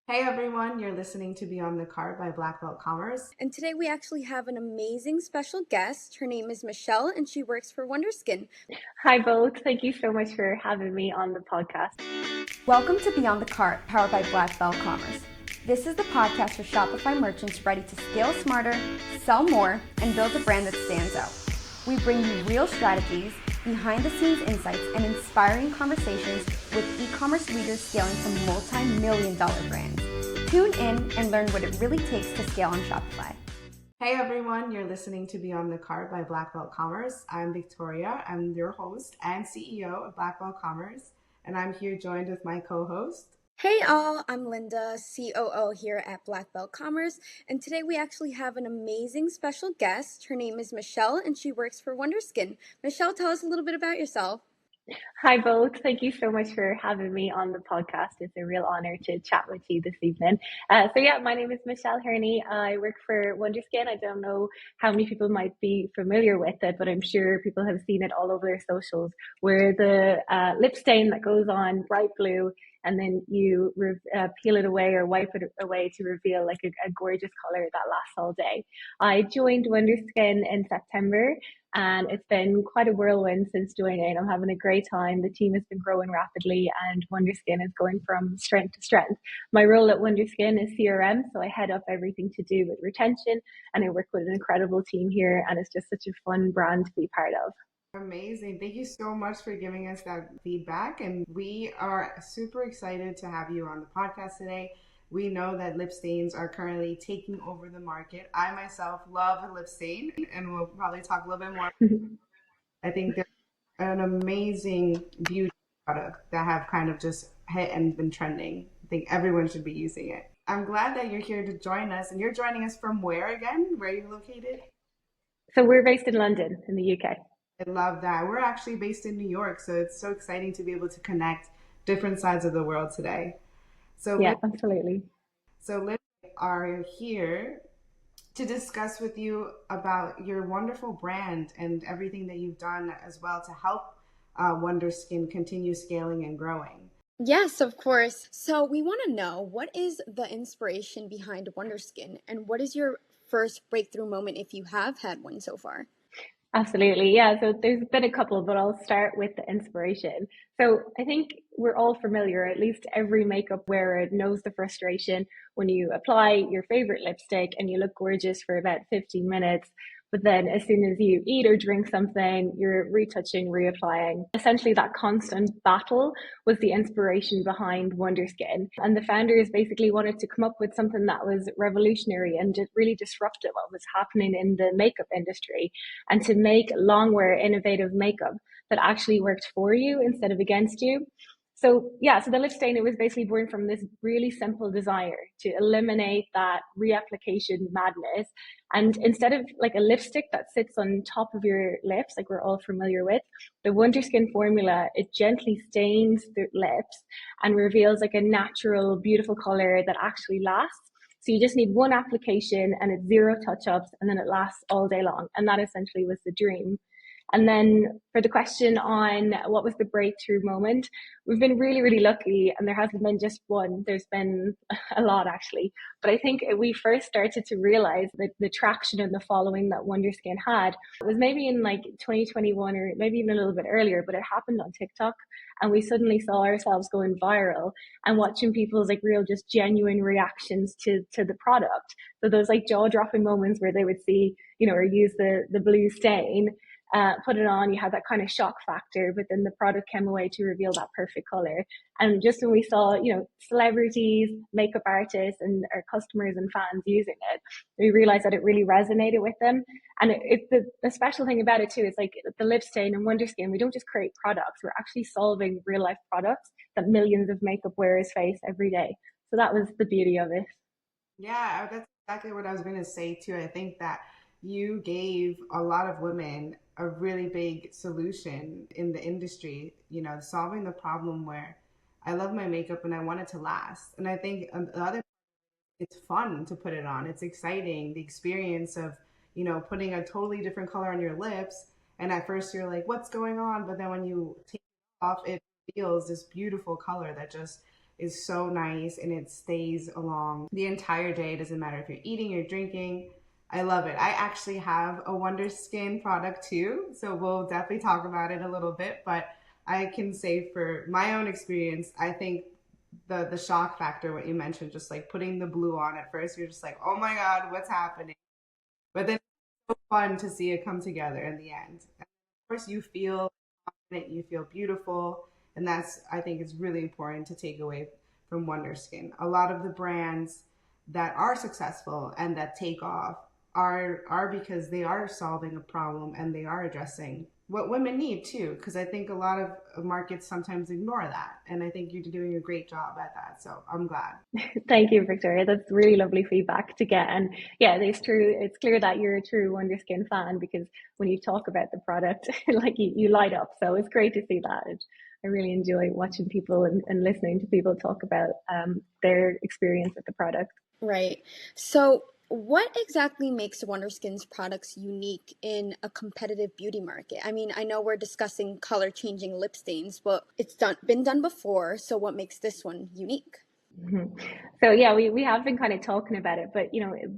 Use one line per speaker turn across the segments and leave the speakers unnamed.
Hey everyone, you're listening to Beyond the Cart by Blackbelt Commerce.
And today we actually have an amazing special guest. Her name is Michelle and she works for Wonderskin.
Hi, both. Thank you so much for having me on the podcast.
Welcome to Beyond the Cart, powered by Blackbelt Commerce. This is the podcast for Shopify merchants ready to scale smarter, sell more, and build a brand that stands out. We bring you real strategies, behind-the-scenes insights, and inspiring conversations with e-commerce leaders scaling to multi-million-dollar brands. Tune in and learn what it really takes to scale on Shopify.
Hey everyone, you're listening to Beyond the Cart by Blackbelt Commerce. I'm Victoria. I'm your host and CEO of Blackbelt Commerce, and I'm here joined with my co-host.
Hey all, I'm Linda, COO here at Blackbelt Commerce, and today we actually have an amazing special guest. Her name is Michelle and she works for Wonderskin. Michelle, tell us a little bit about yourself.
Hi, both. Thank you so much for having me on the podcast. It's a real honor to chat with you this evening. My name is Michelle Herney. I work for Wonderskin. I don't know how many people might be familiar with it, but I'm sure people have seen it all over their socials. We're the lip stain that goes on bright blue, and then you peel it away or wipe it away to reveal like a gorgeous color that lasts all day. I joined Wonderskin in September, and it's been quite a whirlwind since joining. I'm having a great time. The team has been growing rapidly, and Wonderskin is going from strength to strength. My role at Wonderskin is CRM, so I head up everything to do with retention, and I work with an incredible team here, and it's just such a fun brand to be part of.
Amazing. Thank you so much for giving us that feedback. And we are super excited to have you on the podcast today. We know that lip stains are currently taking over the market. I myself love a lip stain, and we'll probably talk a little bit more. I think they're an amazing beauty product that have kind of just hit and been trending. I think everyone should be using it. I'm glad that you're here to join us. And you're joining us from where again? Where are you located?
So we're based in London, in the UK.
I love that. We're actually based in New York, so it's so exciting to be able to connect different sides of the world today. So,
Yeah, absolutely.
Liz are here to discuss with you about your wonderful brand and everything that you've done as well to help Wonderskin continue scaling and growing.
Yes, of course. So we want to know, what is the inspiration behind Wonderskin and what is your first breakthrough moment if you have had one so far?
Absolutely. Yeah. So there's been a couple, but I'll start with the inspiration. So I think we're all familiar, at least every makeup wearer knows the frustration when you apply your favorite lipstick and you look gorgeous for about 15 minutes. But then as soon as you eat or drink something, you're retouching, reapplying. Essentially, that constant battle was the inspiration behind Wonderskin. And the founders basically wanted to come up with something that was revolutionary and just really disruptive what was happening in the makeup industry, and to make long-wear innovative makeup that actually worked for you instead of against you. So the lip stain, it was basically born from this really simple desire to eliminate that reapplication madness. And instead of like a lipstick that sits on top of your lips, like we're all familiar with, the Wonderskin formula, it gently stains the lips and reveals like a natural, beautiful color that actually lasts. So you just need one application and it's zero touch-ups, and then it lasts all day long. And that essentially was the dream. And then for the question on what was the breakthrough moment, we've been really, really lucky, and there hasn't been just one. There's been a lot, actually. But I think we first started to realize that the traction and the following that Wonderskin had was maybe in like 2021 or maybe even a little bit earlier, but it happened on TikTok. And we suddenly saw ourselves going viral and watching people's like real, just genuine reactions to the product. So those like jaw dropping moments where they would see, or use the blue stain, put it on, you had that kind of shock factor, but then the product came away to reveal that perfect color. And just when we saw, celebrities, makeup artists, and our customers and fans using it, we realized that it really resonated with them. And it's the special thing about it too, is like the lip stain and Wonderskin, we don't just create products, we're actually solving real life products that millions of makeup wearers face every day. So that was the beauty of it.
Yeah, that's exactly what I was going to say too. I think that you gave a lot of women a really big solution in the industry, solving the problem where I love my makeup and I want it to last. And I think the other, it's fun to put it on. It's exciting, the experience of, putting a totally different color on your lips. And at first you're like, what's going on? But then when you take it off, it feels this beautiful color that just is so nice and it stays along the entire day. It doesn't matter if you're eating or drinking. I love it. I actually have a Wonderskin product too, so we'll definitely talk about it a little bit. But I can say for my own experience, I think the shock factor, what you mentioned, just like putting the blue on at first, you're just like, oh my God, what's happening? But then it's so fun to see it come together in the end. And of course, you feel confident, you feel beautiful, and that's, I think, is really important to take away from Wonderskin. A lot of the brands that are successful and that take off are because they are solving a problem and they are addressing what women need too. Because I think a lot of markets sometimes ignore that, and I think you're doing a great job at that. So I'm glad.
Thank you, Victoria. That's really lovely feedback to get. And yeah, it's true. It's clear that you're a true Wonderskin fan because when you talk about the product, like you light up. So it's great to see that. I really enjoy watching people and listening to people talk about their experience with the product.
Right. So, what exactly makes Wonderskin's products unique in a competitive beauty market? I mean, I know we're discussing color changing lip stains, but been done before. So, what makes this one unique?
Mm-hmm. So yeah, we have been kind of talking about it, but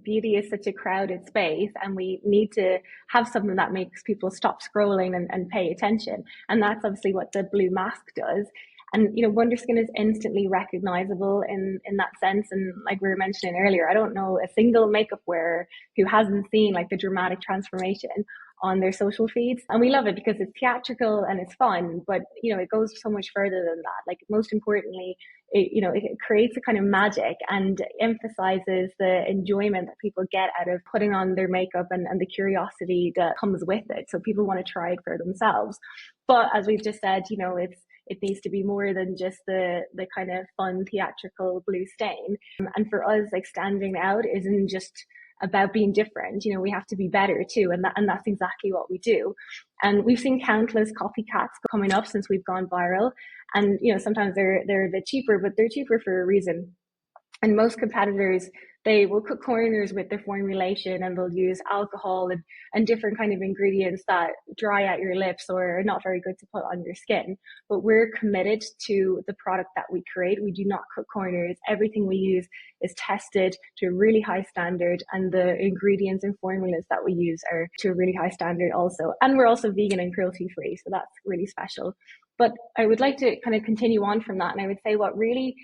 beauty is such a crowded space and we need to have something that makes people stop scrolling and pay attention. And that's obviously what the blue mask does. And Wonderskin is instantly recognizable in that sense. And like we were mentioning earlier, I don't know a single makeup wearer who hasn't seen like the dramatic transformation on their social feeds. And we love it because it's theatrical and it's fun, but it goes so much further than that. Like most importantly, it creates a kind of magic and emphasizes the enjoyment that people get out of putting on their makeup and the curiosity that comes with it. So people want to try it for themselves. But as we've just said, it needs to be more than just the kind of fun theatrical blue stain. And for us, like standing out isn't just about being different. We have to be better too, and that's exactly what we do. And we've seen countless copycats coming up since we've gone viral. And sometimes they're a bit cheaper, but they're cheaper for a reason. And most competitors, they will cut corners with their formulation and they'll use alcohol and different kind of ingredients that dry out your lips or are not very good to put on your skin. But we're committed to the product that we create. We do not cut corners. Everything we use is tested to a really high standard, and the ingredients and formulas that we use are to a really high standard also. And we're also vegan and cruelty free, so that's really special. But I would like to kind of continue on from that. And I would say what really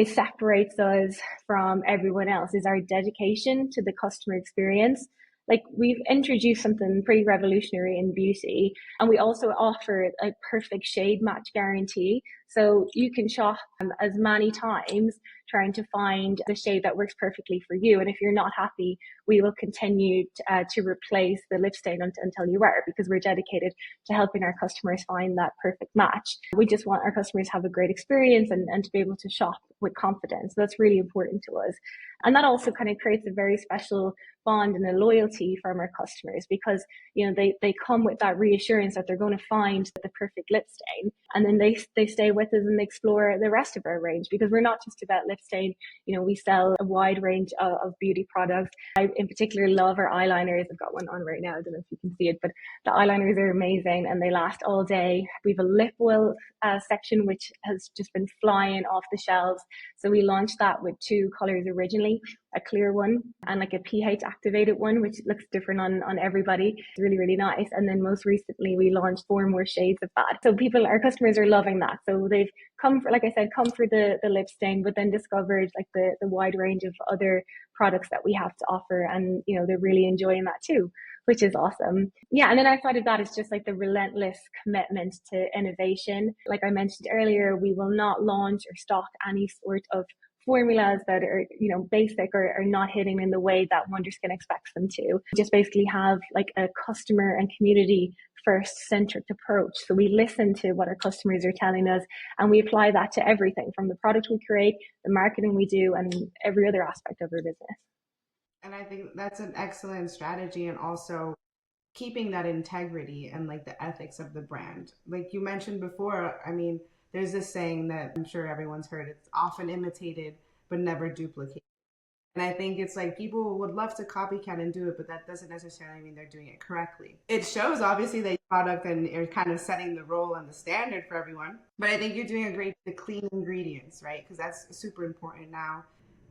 separates us from everyone else is our dedication to the customer experience. Like we've introduced something pretty revolutionary in beauty, and we also offer a perfect shade match guarantee. So you can shop as many times trying to find the shade that works perfectly for you. And if you're not happy, we will continue to replace the lip stain until you are, because we're dedicated to helping our customers find that perfect match. We just want our customers to have a great experience and to be able to shop with confidence. So that's really important to us. And that also kind of creates a very special bond and a loyalty from our customers, because they come with that reassurance that they're going to find the perfect lip stain, and then they stay with us and they explore the rest of our range, because we're not just about lip stain. We sell a wide range of beauty products. I in particular love our eyeliners. I've got one on right now. I don't know if you can see it, but the eyeliners are amazing and they last all day. We have a lip oil section which has just been flying off the shelves. So we launched that with 2 colors originally, a clear one and like a pH activated one, which looks different on everybody. It's really, really nice. And then most recently we launched 4 more shades of that. So our customers are loving that. So they've come for, like I said, come for the lip stain, but then discovered like the wide range of other products that we have to offer. And, they're really enjoying that too, which is awesome. Yeah. And then outside of that, it's just like the relentless commitment to innovation. Like I mentioned earlier, we will not launch or stock any sort of formulas that are, basic or are not hitting in the way that Wonderskin expects them to. We just basically have like a customer and community first centric approach. So we listen to what our customers are telling us and we apply that to everything from the product we create, the marketing we do, and every other aspect of our business.
And I think that's an excellent strategy, and also keeping that integrity and like the ethics of the brand. Like you mentioned before, I mean, there's this saying that I'm sure everyone's heard, it's often imitated but never duplicated. And I think it's like people would love to copycat and do it, but that doesn't necessarily mean they're doing it correctly. It shows obviously that your product and you're kind of setting the role and the standard for everyone. But I think you're doing a great the clean ingredients, right? Because that's super important now.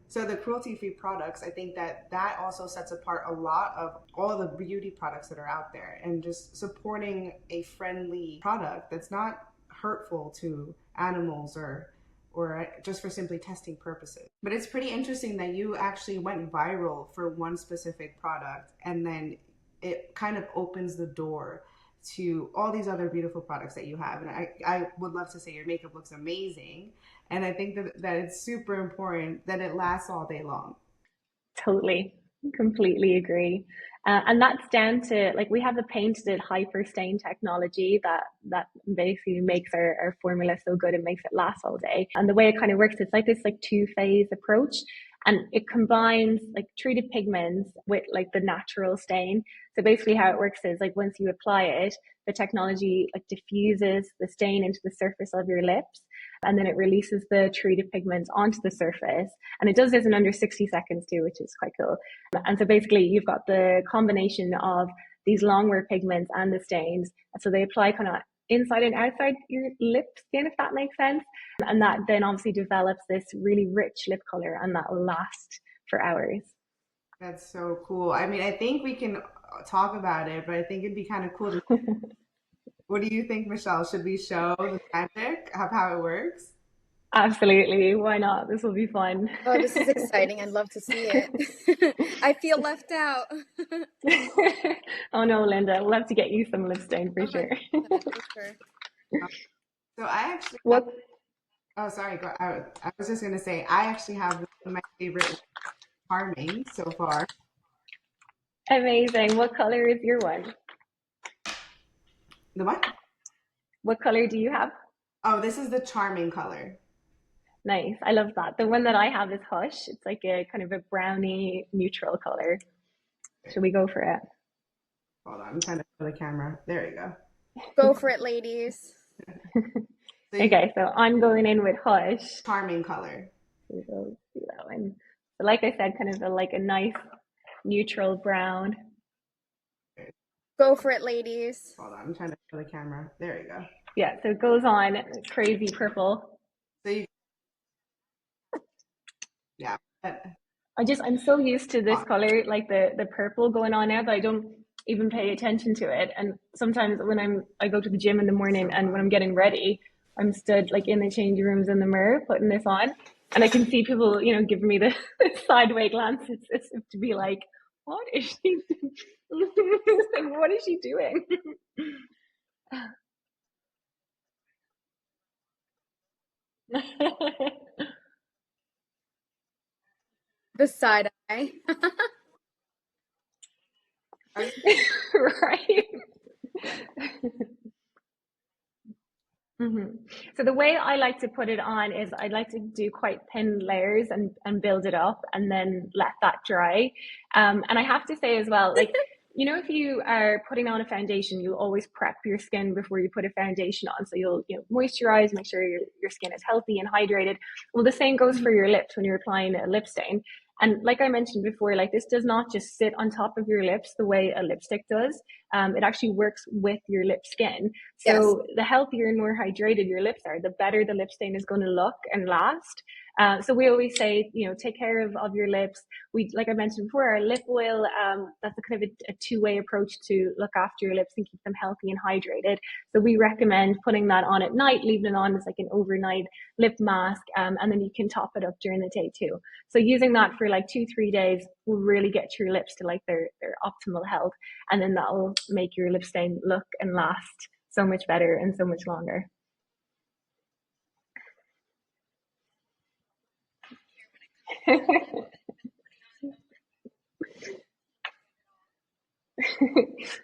So the cruelty-free products, I think that that also sets apart a lot of all the beauty products that are out there, and just supporting a friendly product that's not hurtful to animals or just for simply testing purposes. But it's pretty interesting that you actually went viral for one specific product, and then it kind of opens the door to all these other beautiful products that you have. And I would love to say your makeup looks amazing. And I think that it's super important that it lasts all day long.
Totally, completely agree. And that's down to like we have a patented hyper stain technology that basically makes our formula so good it makes it last all day. And the way it kind of works, it's like this like two-phase approach, and it combines like treated pigments with like the natural stain. So basically how it works is like once you apply it, the technology like diffuses the stain into the surface of your lips, and then it releases the treated pigments onto the surface. And it does this in under 60 seconds too, which is quite cool. And so basically you've got the combination of these long wear pigments and the stains. And so they apply kind of inside and outside your lip skin, if that makes sense. And that then obviously develops this really rich lip color, and that will last for hours.
That's so cool. I mean, I think we can talk about it, but I think it'd be kind of cool to. What do you think, Michelle? Should we show the magic of how it works?
Absolutely. Why not? This will be fun.
Oh, this is exciting. I'd love to see it. I feel left out.
Oh no, Linda, we'll have to get you some lip stain for sure.
100%, for sure.
So I actually have,
What
oh, sorry, I was just gonna say I actually have one of my favorite Charming so far.
amazing. What color is your one?
The what?
What color do you have?
Oh, this is the Charming color.
Nice. I love that. The one that I have is Hush. It's like a kind of a brownie neutral color. Should we go for it?
Hold on, I'm trying to show the camera. There you go.
Go for it, ladies.
So you
Okay, so I'm going in with Hush.
Charming color.
So we'll do that one. So like I said, kind of like a nice neutral brown.
Go for it, ladies.
Hold on, I'm trying to show the camera. There you go.
Yeah, so it goes on crazy purple.
So you, yeah.
I'm so used to this color, like the purple going on now, that I don't even pay attention to it. And sometimes when I go to the gym in the morning, and when I'm getting ready, I'm stood like in the changing rooms in the mirror putting this on, and I can see people, giving me the sideways glances as if to be like, what is she like, what is she doing?
The side eye.
Right. So the way I like to put it on is I like to do quite thin layers and build it up and then let that dry. And I have to say as well, like, if you are putting on a foundation, you always prep your skin before you put a foundation on. So you'll moisturize, make sure your skin is healthy and hydrated. Well, the same goes for your lips when you're applying a lip stain. And like I mentioned before, like this does not just sit on top of your lips the way a lipstick does. It actually works with your lip skin. So yes, the healthier and more hydrated your lips are, the better the lip stain is going to look and last. So we always say, take care of your lips. We, like I mentioned before, our lip oil, that's a kind of a two-way approach to look after your lips and keep them healthy and hydrated. So we recommend putting that on at night, leaving it on as like an overnight lip mask, and then you can top it up during the day too. So using that for like 2-3 days will really get your lips to like their optimal health, and then that will make your lip stain look and last so much better and so much longer.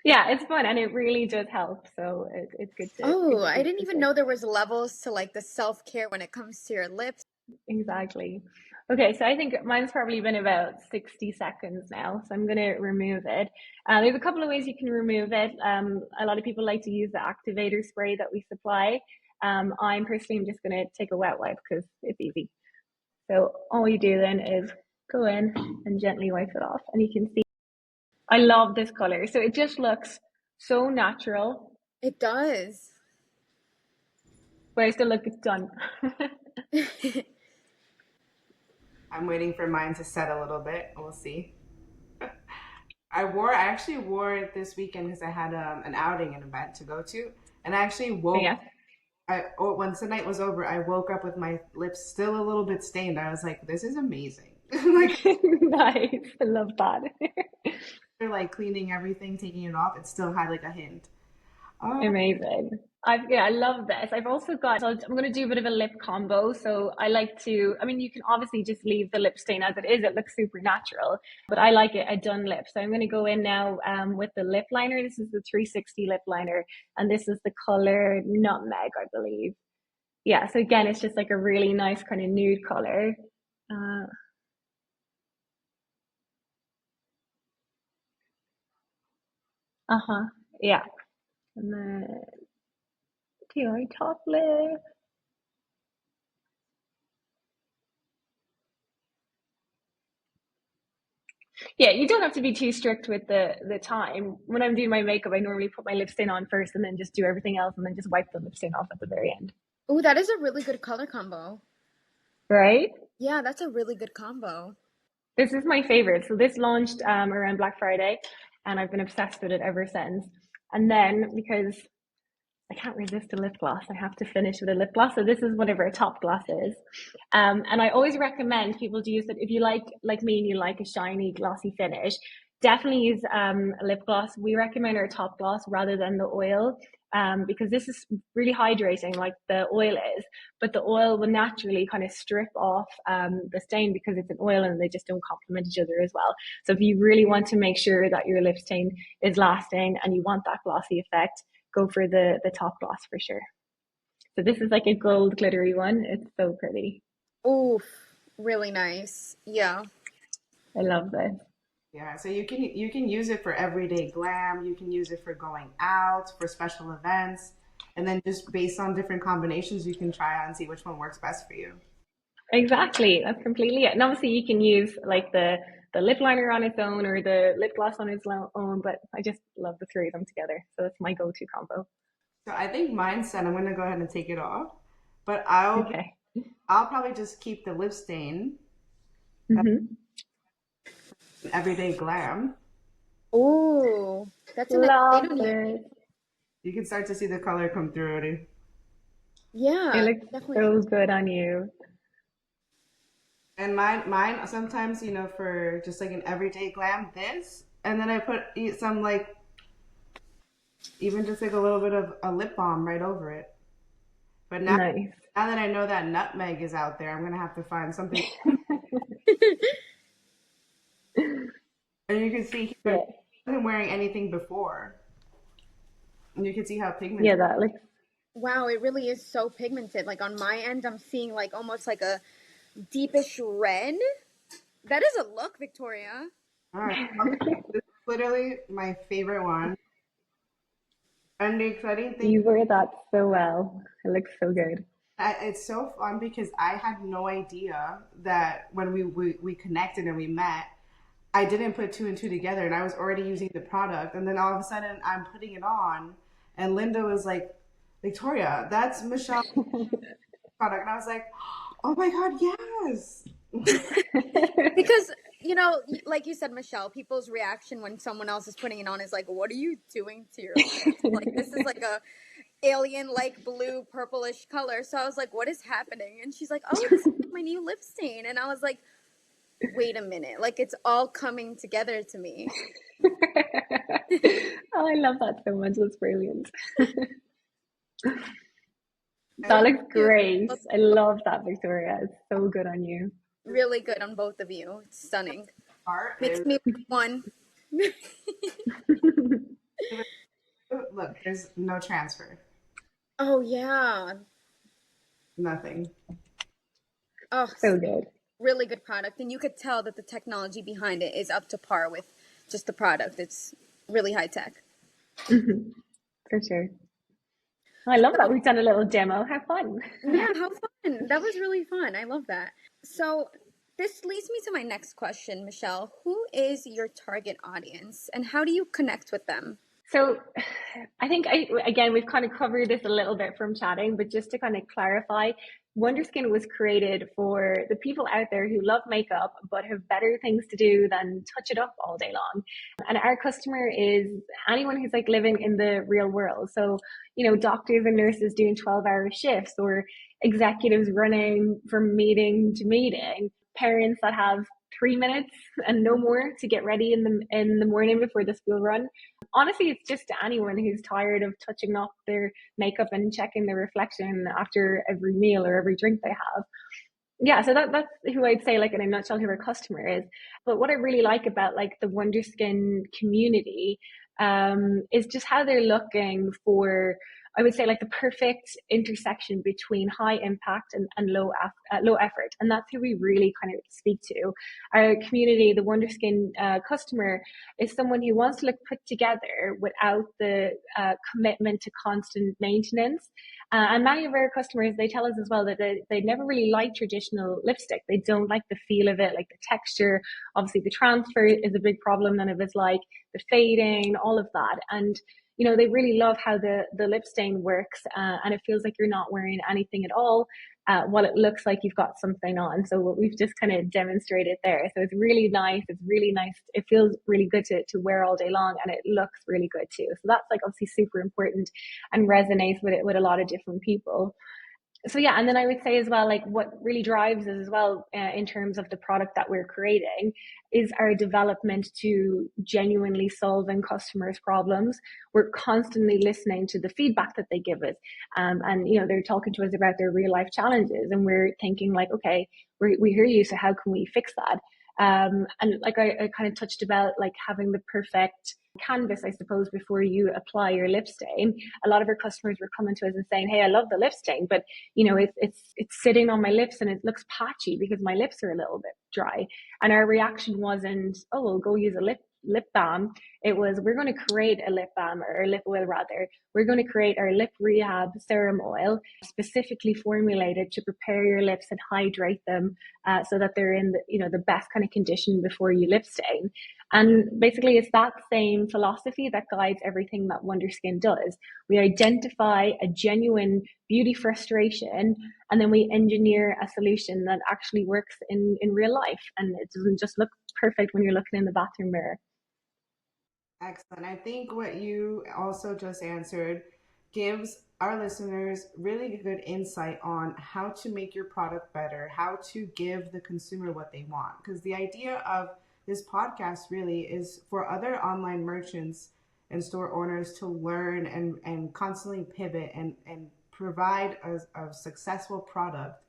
Yeah, it's fun and it really does help. So it's good to.
Oh, I didn't even know there was levels to like the self-care when it comes to your lips.
Exactly. Okay, so I think mine's probably been about 60 seconds now, so I'm going to remove it. There's a couple of ways you can remove it. A lot of people like to use the activator spray that we supply. I'm personally just going to take a wet wipe because it's easy. So all you do then is go in and gently wipe it off. And you can see, I love this color. So it just looks so natural,
It does.
but I still look done.
I'm waiting for mine to set a little bit. We'll see. I actually wore it this weekend because I had an outing, an event to go to, and I actually
Yeah.
once the night was over, I woke up with my lips still a little bit stained. I was like, this is amazing. Like
Nice. I love that.
they're like cleaning everything, taking it off, it still had like a hint. Oh,
Amazing. I love this. I've also got, so I'm going to do a bit of a lip combo. So I like to, I mean, you can obviously just leave the lip stain as it is. It looks super natural, but I like it a done lip. So I'm going to go in now with the lip liner. This is the 360 lip liner, and this is the color Nutmeg, I believe. Yeah. So again, it's just like a really nice kind of nude color. Uh, uh-huh. Yeah. And then to our top lip. Yeah, you don't have to be too strict with the time. When I'm doing my makeup, I normally put my lip stain on first and then just do everything else and then just wipe the lip stain off at the very end.
Oh, that is a really good color combo.
Right?
Yeah, that's a really good combo.
This is my favorite. So this launched around Black Friday, and I've been obsessed with it ever since. And then because I can't resist a lip gloss, I have to finish with a lip gloss. So this is one of our top glosses. And I always recommend people to use it if you like me and you like a shiny, glossy finish. Definitely use a lip gloss. We recommend our top gloss rather than the oil. Because this is really hydrating, like the oil is, but the oil will naturally kind of strip off the stain because it's an oil and they just don't complement each other as well. So if you really want to make sure that your lip stain is lasting and you want that glossy effect, go for the top gloss for sure. So this is like a gold glittery one. It's so pretty.
Oof, really nice. Yeah.
I love this.
yeah. So you can use it for everyday glam. You can use it for going out, for special events, and then just based on different combinations, you can try out and see which one works best for you.
Exactly. That's completely it. And obviously you can use like the lip liner on its own or the lip gloss on its own, but I just love the three of them together. So it's my go-to combo.
So I think mine said I'm gonna go ahead and take it off, but
Okay.
I'll probably just keep the lip stain,
Mm-hmm.
everyday glam.
Oh, that's a nice shade
Love
on you.
this.
You can start to see the color come through already.
It
Yeah,
looks
definitely.
so good on you.
And mine sometimes, for just like an everyday glam, this, and then I put some like even just like a little bit of a lip balm right over it. But
Nice.
now that I know that nutmeg is out there, I'm gonna have to find something. And you can see here,
Yeah.
I wasn't wearing anything before, and you can see how
Yeah,
pigmented.
that looks
Wow, it really is so pigmented. Like on my end, I'm seeing like almost like a deepish red. That is a look, Victoria.
All right, this is literally my favorite one. And the exciting thing,
you wear that so well. It looks so good.
it's so fun because I had no idea that when we connected and we met, I didn't put two and two together, and I was already using the product, and then all of a sudden I'm putting it on, and Linda was like, "Victoria, that's Michelle's product," and I was like, "Oh my God, yes!"
Because, like you said, Michelle, people's reaction when someone else is putting it on is like, what are you doing to your lips? Like, this is like a alien like blue purplish color. So I was like, what is happening? And she's like, oh, this is like my new lip stain. And I was like, wait a minute, like it's all coming together to me.
Oh, I love that so much. That's brilliant. That
And
looks
You
great.
look
I love that, Victoria. It's so good on you.
really good on both of you. It's stunning.
part
Makes
is
me want one.
look, there's no transfer,
Oh yeah.
nothing.
Oh,
So good.
really good product. And you could tell that the technology behind it is up to par with just the product. It's really high tech.
For sure. I love that.
So,
We've done a little demo. Have fun.
yeah, how fun. That was really fun. I love that. So, This leads me to my next question, Michelle. Who is your target audience and how do you connect with them?
So I think again, we've kind of covered this a little bit from chatting, but just to kind of clarify, Wonderskin was created for the people out there who love makeup, but have better things to do than touch it up all day long. And our customer is anyone who's like living in the real world. So, doctors and nurses doing 12-hour shifts, or executives running from meeting to meeting, parents that have 3 minutes and no more to get ready in the morning before the school run. Honestly, it's just anyone who's tired of touching up their makeup and checking their reflection after every meal or every drink they have. Yeah, so that's who I'd say, like in a nutshell, who our customer is. But what I really like about like the Wonderskin community is just how they're looking for, I would say, like the perfect intersection between high impact and low effort, and that's who we really kind of speak to. Our community, the Wonderskin customer, is someone who wants to look put together without the commitment to constant maintenance. And many of our customers, they tell us as well that they never really like traditional lipstick. They don't like the feel of it, like the texture. Obviously, the transfer is a big problem. None of us like the fading, all of that. And they really love how the lip stain works, and it feels like you're not wearing anything at all, while it looks like you've got something on. So what we've just kind of demonstrated there. So it's really nice. It's really nice. It feels really good to wear all day long, and it looks really good too. So that's like obviously super important and resonates with a lot of different people. So yeah, and then I would say as well, like what really drives us as well, in terms of the product that we're creating, is our development to genuinely solving customers' problems. We're constantly listening to the feedback that they give us, and they're talking to us about their real life challenges, and we're thinking like, okay, we hear you, so how can we fix that? And like I kind of touched about, like having the perfect canvas, I suppose, before you apply your lip stain. A lot of our customers were coming to us and saying, hey, I love the lip stain, but it's sitting on my lips and it looks patchy because my lips are a little bit dry. And our reaction wasn't, oh, we'll go use a lip balm. It was, we're going to create a lip balm, or a lip oil rather. We're going to create our lip rehab serum oil, specifically formulated to prepare your lips and hydrate them, so that they're in the best kind of condition before you lip stain. And basically, it's that same philosophy that guides everything that Wonderskin does. We identify a genuine beauty frustration, and then we engineer a solution that actually works in real life. And it doesn't just look perfect when you're looking in the bathroom mirror.
Excellent. I think what you also just answered gives our listeners really good insight on how to make your product better, how to give the consumer what they want. Because the idea of this podcast really is for other online merchants and store owners to learn and constantly pivot and provide a successful product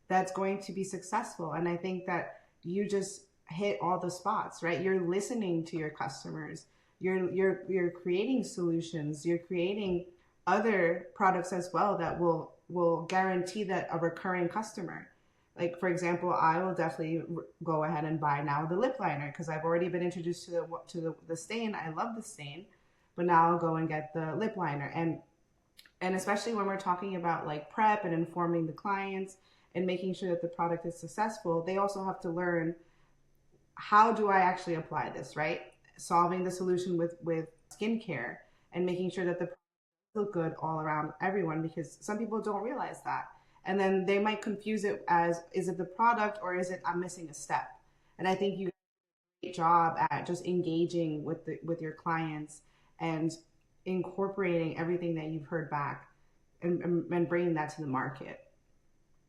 that's going to be successful. And I think that you just hit all the spots, right? You're listening to your customers. You're creating solutions. You're creating other products as well that will guarantee that a recurring customer. Like for example, I will definitely go ahead and buy now the lip liner because I've already been introduced to the stain. I love the stain, but now I'll go and get the lip liner. And especially when we're talking about like prep and informing the clients and making sure that the product is successful, they also have to learn, how do I actually apply this, right? Solving the solution with skincare and making sure that the product look good all around everyone, because some people don't realize that. And then they might confuse it as, is it the product or is it I'm missing a step? And I think you do a great job at just engaging with your clients and incorporating everything that you've heard back and bringing that to the market.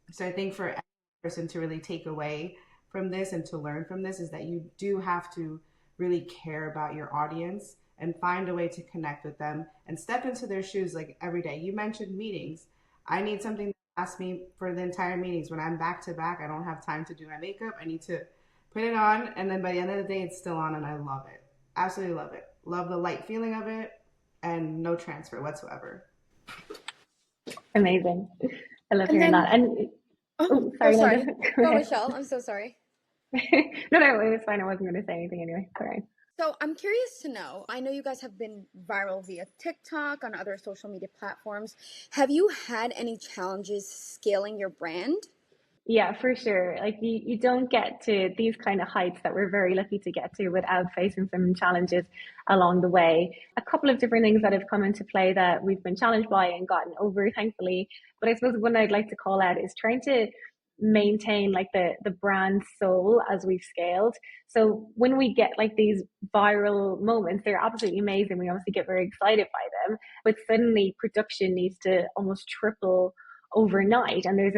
So I think for every person to really take away from this and to learn from this is that you do have to really care about your audience and find a way to connect with them and step into their shoes like every day. You mentioned meetings. I need something that lasts me for the entire meetings. When I'm back to back, I don't have time to do my makeup. I need to put it on, and then by the end of the day, it's still on, and I love it. Absolutely love it. Love the light feeling of it, and no transfer whatsoever.
Amazing. I love
And
hearing
then,
that. And
oh,
sorry, Linda.
sorry.
Go
Go,
ahead.
Michelle. I'm so sorry.
No, it was fine. I wasn't going to say anything anyway. Sorry.
So I'm curious to know, I know you guys have been viral via TikTok, on other social media platforms. Have you had any challenges scaling your brand?
Yeah, for sure. Like you don't get to these kind of heights that we're very lucky to get to without facing some challenges along the way. A couple of different things that have come into play that we've been challenged by and gotten over, thankfully. But I suppose one I'd like to call out is trying to maintain like the brand soul as we've scaled. So when we get like these viral moments, they're absolutely amazing. We obviously get very excited by them, but suddenly production needs to almost triple overnight, and there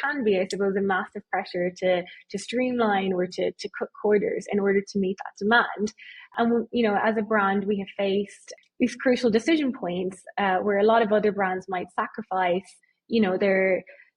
can be, I suppose, a massive pressure to streamline or to cut quarters in order to meet that demand. And as a brand, we have faced these crucial decision points where a lot of other brands might sacrifice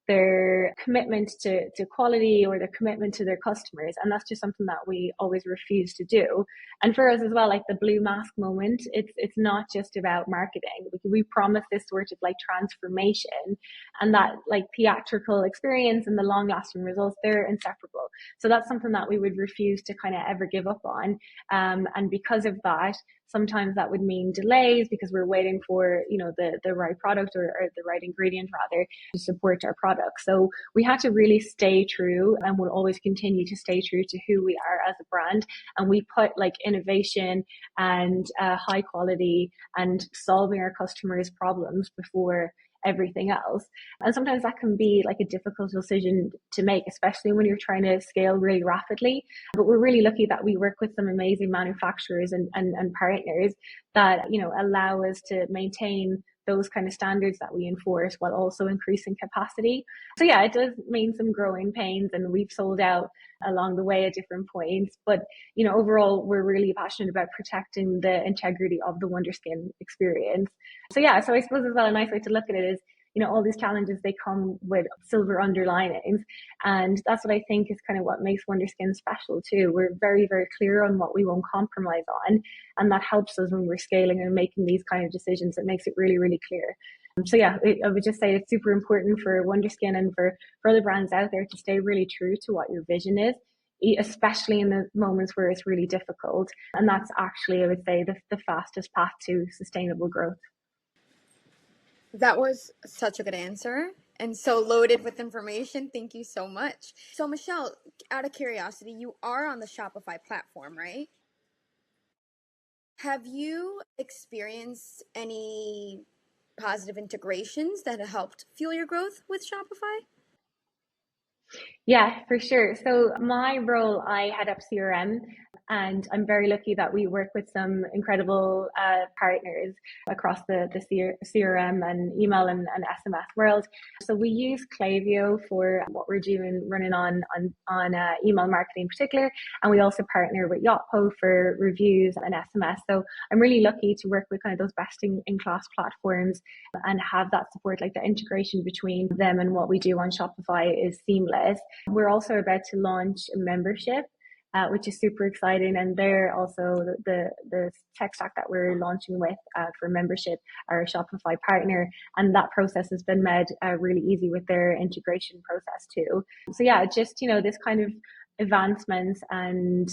their commitment to quality or their commitment to their customers, and that's just something that we always refuse to do. And for us as well, like the blue mask moment, it's not just about marketing. We promise this sort of like transformation, and that like theatrical experience and the long lasting results, they're inseparable. So that's something that we would refuse to kind of ever give up on. And because of that, sometimes that would mean delays because we're waiting for the right product or the right ingredient rather to support our product. So we had to really stay true, and will always continue to stay true to who we are as a brand. And we put like innovation and high quality and solving our customers' problems before everything else. And sometimes that can be like a difficult decision to make, especially when you're trying to scale really rapidly. But we're really lucky that we work with some amazing manufacturers and partners that allow us to maintain those kind of standards that we enforce while also increasing capacity. So yeah, it does mean some growing pains, and we've sold out along the way at different points. But overall, we're really passionate about protecting the integrity of the Wonderskin experience. So yeah, so I suppose as well, a nice way to look at it is, all these challenges, they come with silver underlinings. And that's what I think is kind of what makes Wonderskin special too. We're very, very clear on what we won't compromise on. And that helps us when we're scaling and making these kind of decisions. It makes it really, really clear. So yeah, I would just say it's super important for Wonderskin and for other brands out there to stay really true to what your vision is, especially in the moments where it's really difficult. And that's actually, I would say, the fastest path to sustainable growth.
That was such a good answer and so loaded with information. Thank you so much. So Michelle, out of curiosity, you are on the Shopify platform, right? Have you experienced any positive integrations that have helped fuel your growth with Shopify?
Yeah, for sure. So my role, I head up CRM, and I'm very lucky that we work with some incredible partners across the CRM and email and SMS world. So we use Klaviyo for what we're doing, running on email marketing in particular, and we also partner with Yotpo for reviews and SMS. So I'm really lucky to work with kind of those best in class platforms and have that support. Like the integration between them and what we do on Shopify is seamless. We're also about to launch a membership, which is super exciting. And they're also the tech stack that we're launching with for membership, our Shopify partner. And that process has been made really easy with their integration process too. So yeah, just, this kind of advancements and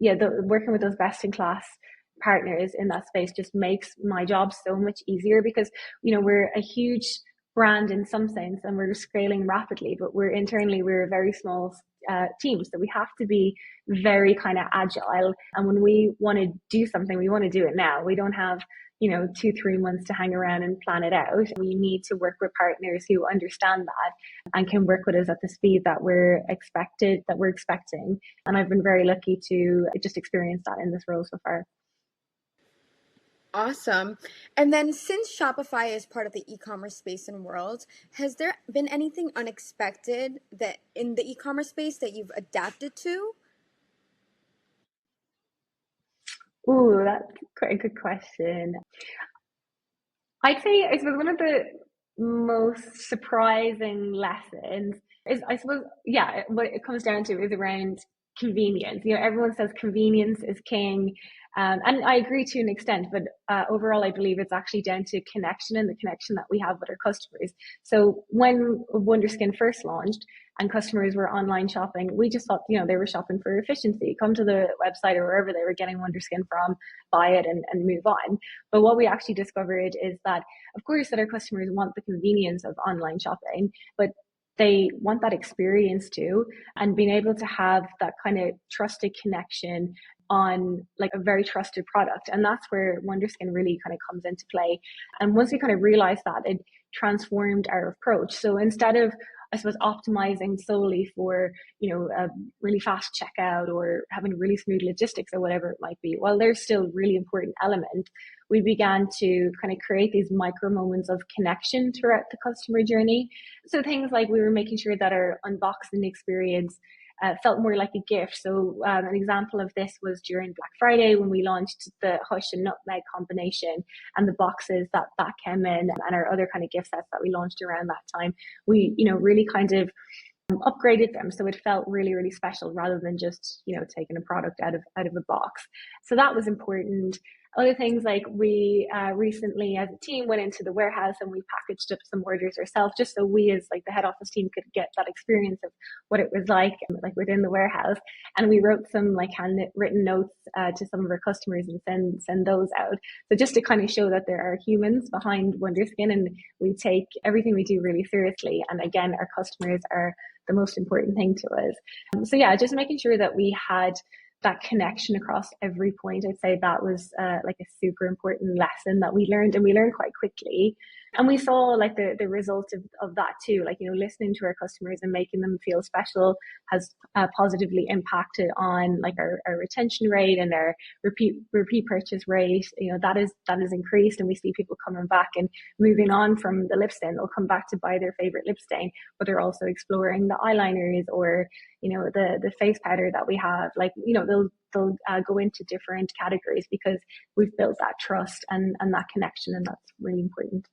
working with those best in class partners in that space just makes my job so much easier because, we're a huge brand in some sense and we're scaling rapidly, but we're a very small team. So we have to be very kind of agile. And when we want to do something, we want to do it now. We don't have 2-3 months to hang around and plan it out. We need to work with partners who understand that and can work with us at the speed that we're expecting. And I've been very lucky to just experience that in this role so far.
Awesome. And then since Shopify is part of the e-commerce space and world, has there been anything unexpected that in the e-commerce space that you've adapted to?
Ooh, that's quite a good question. I'd say, I suppose, one of the most surprising lessons is, I suppose, yeah, what it comes down to is around convenience. Everyone says convenience is king. And I agree to an extent, but overall, I believe it's actually down to connection and the connection that we have with our customers. So when Wonderskin first launched and customers were online shopping, we just thought, they were shopping for efficiency. Come to the website or wherever they were getting Wonderskin from, buy it and move on. But what we actually discovered is that, of course, that our customers want the convenience of online shopping, but they want that experience too, and being able to have that kind of trusted connection on like a very trusted product. And that's where Wonderskin really kind of comes into play. And once we kind of realized that, it transformed our approach. So instead of, I suppose, optimizing solely for, a really fast checkout or having really smooth logistics or whatever it might be, while there's still really important element, we began to kind of create these micro moments of connection throughout the customer journey. So things like we were making sure that our unboxing experience felt more like a gift. So an example of this was during Black Friday when we launched the Hush and Nutmeg combination and the boxes that came in, and our other kind of gift sets that we launched around that time. We, really kind of upgraded them so it felt really, really special rather than just, taking a product out of a box. So that was important. Other things like we recently as a team went into the warehouse and we packaged up some orders ourselves, just so we as like the head office team could get that experience of what it was like within the warehouse. And we wrote some like handwritten notes to some of our customers and send those out. So just to kind of show that there are humans behind Wonderskin and we take everything we do really seriously. And again, our customers are the most important thing to us. So yeah, just making sure that we had that connection across every point. I'd say that was like a super important lesson that we learned, and we learned quite quickly. And we saw like the result of that too, like, listening to our customers and making them feel special has positively impacted on like our retention rate and our repeat purchase rate. That is increased, and we see people coming back and moving on from the lip stain. They'll come back to buy their favorite lip stain, but they're also exploring the eyeliners or, the face powder that we have. Like, they'll go into different categories because we've built that trust and that connection, and that's really important.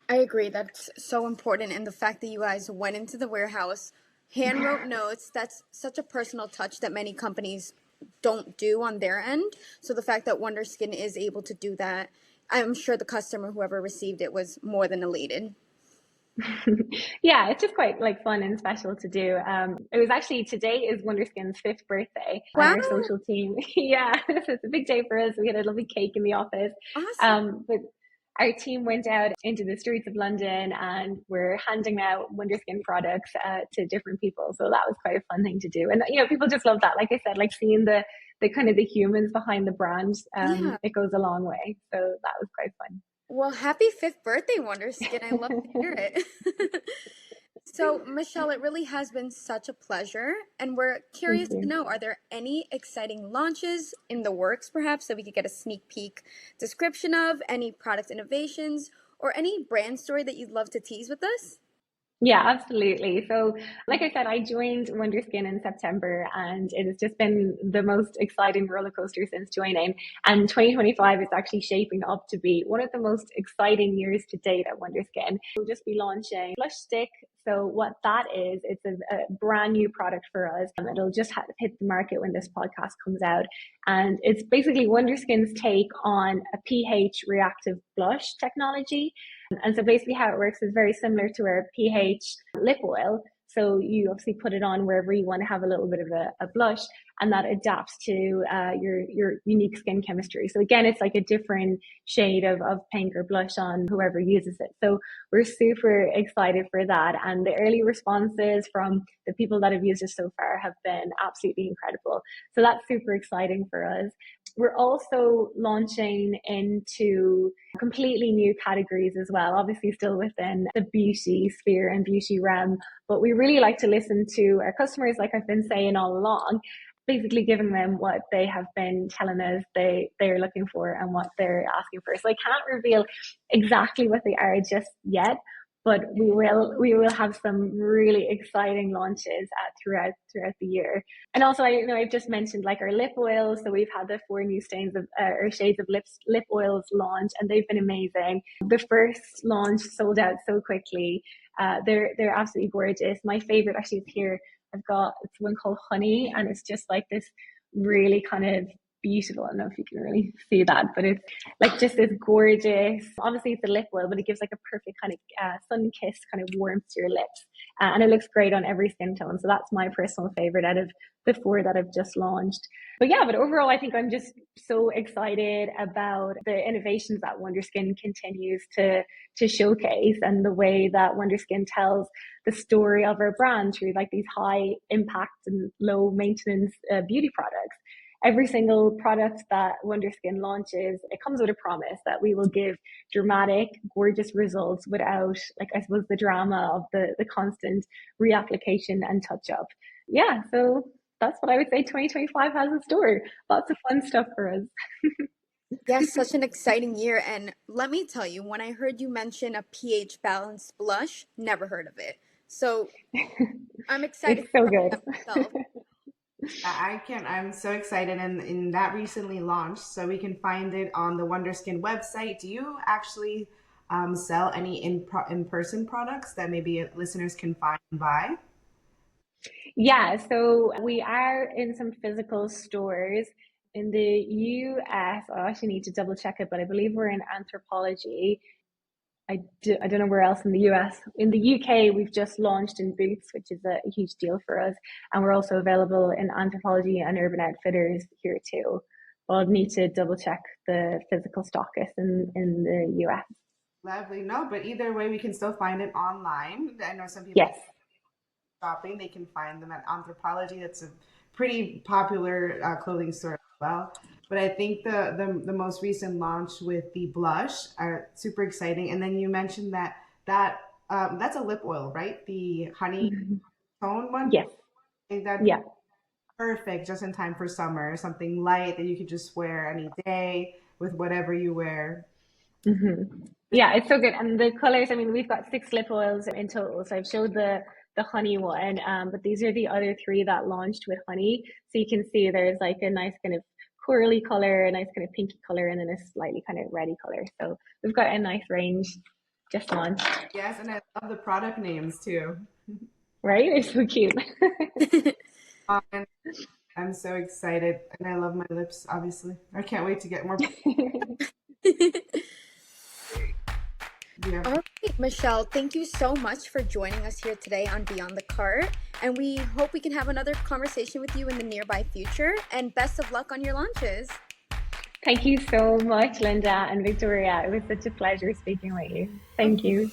I agree. That's so important. And the fact that you guys went into the warehouse, hand wrote notes, that's such a personal touch that many companies don't do on their end. So the fact that Wonderskin is able to do that, I'm sure the customer, whoever received it, was more than elated.
Yeah, it's just quite like fun and special to do. It was actually, today is Wonderskin's 5th birthday on
Wow.
our social team. Yeah, so it's a big day for us. We had a lovely cake in the office.
Awesome.
But our team went out into the streets of London and we're handing out Wonderskin products to different people. So that was quite a fun thing to do. And, people just love that. Like I said, like seeing the kind of the humans behind the brand, It goes a long way. So that was quite fun.
Well, happy 5th birthday, Wonderskin. I love to hear it. So, Michelle, it really has been such a pleasure. And we're curious to know, are there any exciting launches in the works, perhaps, so we could get a sneak peek description of any product innovations or any brand story that you'd love to tease with us?
Yeah, absolutely. So, like I said, I joined Wonderskin in September and it has just been the most exciting roller coaster since joining. And 2025 is actually shaping up to be one of the most exciting years to date at Wonderskin. We'll just be launching Blush Stick. So what that is, it's a brand new product for us. It'll just hit the market when this podcast comes out. And it's basically Wonderskin's take on a pH reactive blush technology. And so basically how it works is very similar to our pH lip oil. So you obviously put it on wherever you want to have a little bit of a blush, and that adapts to your unique skin chemistry. So again, it's like a different shade of pink or blush on whoever uses it. So we're super excited for that. And the early responses from the people that have used it so far have been absolutely incredible. So that's super exciting for us. We're also launching into completely new categories as well, obviously still within the beauty sphere and beauty realm, but we really like to listen to our customers, like I've been saying all along, basically giving them what they have been telling us they're looking for and what they're asking for. So I can't reveal exactly what they are just yet, but we will have some really exciting launches throughout the year. And also, I've just mentioned like our lip oils. So we've had the 4 new stains of or shades of lip oils launch, and they've been amazing. The first launch sold out so quickly. They're absolutely gorgeous. My favorite actually is here. It's one called Honey, and it's just like this really kind of beautiful. I don't know if you can really see that, but it's like just this gorgeous, obviously it's a lip oil, but it gives like a perfect kind of sun-kissed kind of warmth to your lips. And it looks great on every skin tone. So that's my personal favorite out of the 4 that I've just launched. But yeah, but overall, I think I'm just so excited about the innovations that Wonderskin continues to showcase, and the way that Wonderskin tells the story of our brand through like these high impact and low maintenance beauty products. Every single product that Wonderskin launches, it comes with a promise that we will give dramatic, gorgeous results without, like, I suppose, the drama of the constant reapplication and touch up. Yeah, so that's what I would say 2025 has in store. Lots of fun stuff for us.
Yes, such an exciting year. And let me tell you, when I heard you mention a pH balanced blush, never heard of it. So I'm excited
It's so
to try
good.
that myself.
I'm so excited, and that recently launched, so we can find it on the Wonderskin website. Do you actually sell any in-person products that maybe listeners can find and buy?
Yeah, so we are in some physical stores in the US. I actually need to double check it, but I believe we're in Anthropologie. I don't know where else in the US. In the UK, we've just launched in Boots, which is a huge deal for us. And we're also available in Anthropologie and Urban Outfitters here too. But I'll need to double check the physical stockist in the US.
Lovely. No, but either way, we can still find it online. I know some people
Yes.
shopping, they can find them at Anthropologie. That's a pretty popular clothing store as well. But I think the most recent launch with the blush are super exciting. And then you mentioned that's a lip oil, right? The honey tone one.
Yes.
I think that's
Yeah.
perfect, just in time for summer. Something light that you could just wear any day with whatever you wear.
Yeah, it's so good. And the colors, I mean, we've got 6 lip oils in total. So I've showed the honey one, but these are the other 3 that launched with honey. So you can see there's like a nice kind of corally color, a nice kind of pinky color, and then a slightly kind of reddy color. So we've got a nice range just launched.
Yes, and I love the product names too.
Right? It's so cute.
And I'm so excited, and I love my lips, obviously. I can't wait to get more. Yeah.
All right, Michelle, thank you so much for joining us here today on Beyond the Cart. And we hope we can have another conversation with you in the nearby future. And best of luck on your launches.
Thank you so much, Linda and Victoria. It was such a pleasure speaking with you. Thank you.